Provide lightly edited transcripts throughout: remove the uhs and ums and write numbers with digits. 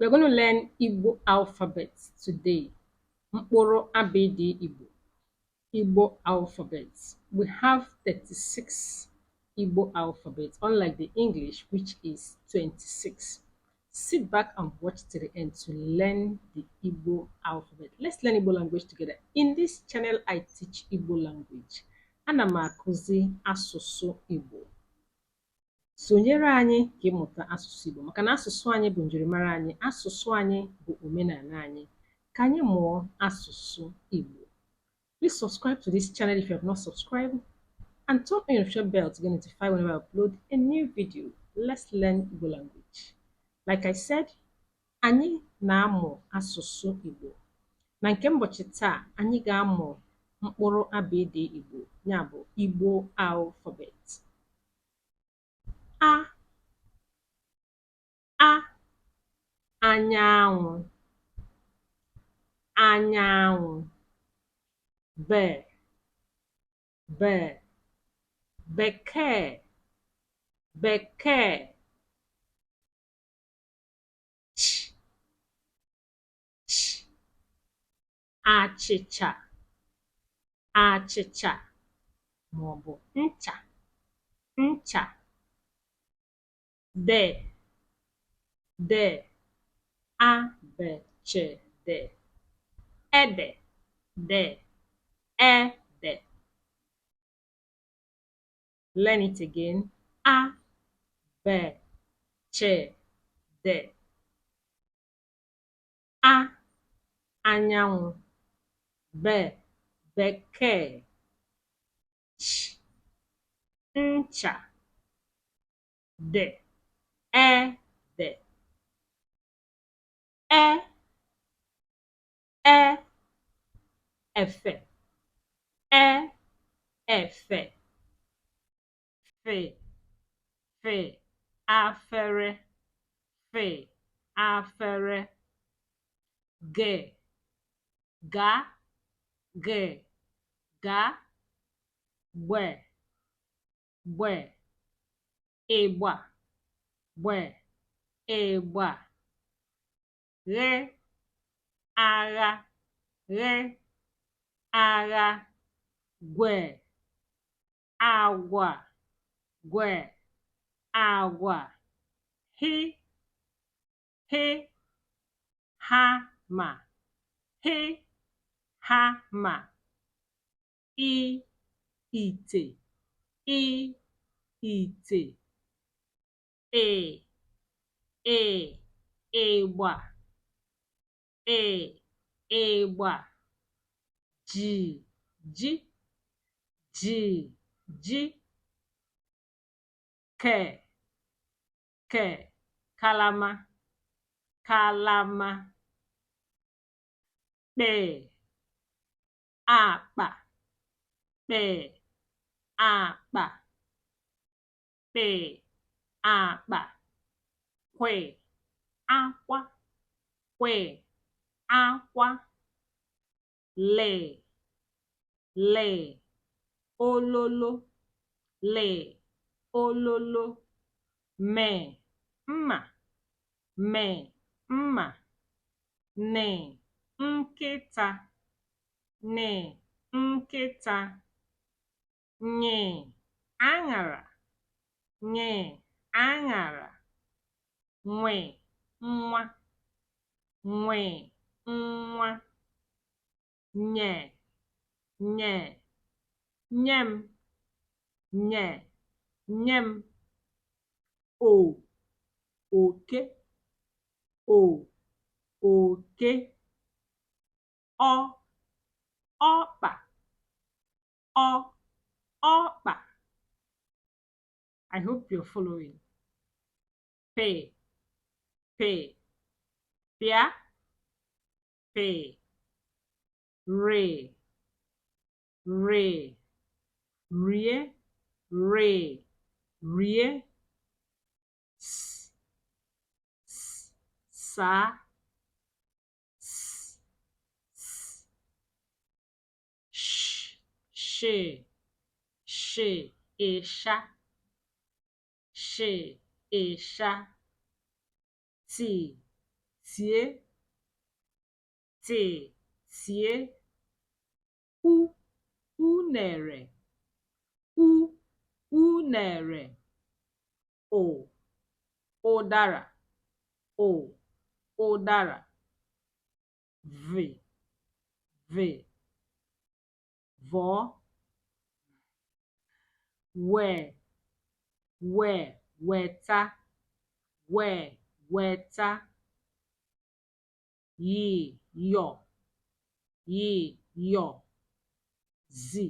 We're going to learn Igbo alphabets today. Mkpụrụ abidi Igbo. Igbo alphabets. We have 36 Igbo alphabets, unlike the English, which is 26. Sit back and watch to the end to learn the Igbo alphabet. Let's learn Igbo language together. In this channel, I teach Igbo language. Ana m akụzi asụsụ Igbo. Sonyere anyị ka ịmụta asụsụ Igbo maka na asụsụ anyị bụ njirimara anyị, asụsụ anyị bụ omenala anyị. Ka anyị mụọ asụsụ Igbo. Please subscribe to this channel if you have not subscribed and turn on your notification bell to get notified whenever I upload a new video. Let's learn Igbo language. Like I said, anyị na-amụ asụsụ Igbo. Na nke ụbọchị taa, anyị ga-amụ mkpụrụ abịdị Igbo, ya bụ Igbo alphabet. A a anyanwụ anyanwụ. B b bekee bekee. Ch ch achịcha achịcha maọbụ ncha ncha. D d abechede ede de ede. Learn it again. A b ch d. A anyanwụ. B bekee. Ch ncha. D ede. Efe efe. Fe afere fe afere. Ga ga gbe ịgba ịgba. Ghe agha agha. Gwe agwa agwa. Hi hama hama. I ite ite. Ịgba ịgba. Ji ke kalama kpe akpa kwe akwa. Le ololo me mma ne nkịta nye aṅara nwe nwa nye nyem. Oke ọkpa. I hope you're following. Pay pia pay. Rie rie. Sa she isha. T tie, tị, tie, u, unere, u, unere, o, ụdara, o, ụdara, v, v, vọ, we, weta, we, weta, yi, yọ, zi,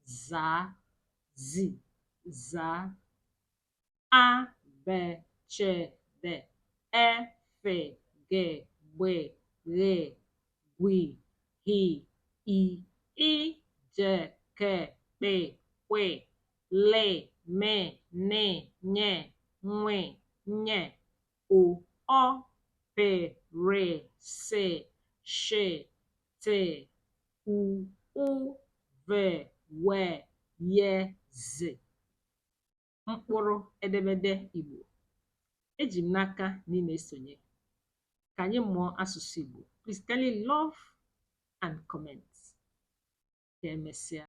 zaa, zi, zaa, abechede, efegegbe, ghe, gwi, hi, ijekekpe, kwe, le, me, ne, nye, nwe, nye, o, ọ, pe, re, se, she, te, u, ve, we, ye, ze. Mkpụrụ edemede Igbo. Eji m n'aka na ị na-esonye. Ka anyị mụọ asụsụ Igbo. Please kindly love and comment. Ka emesịa.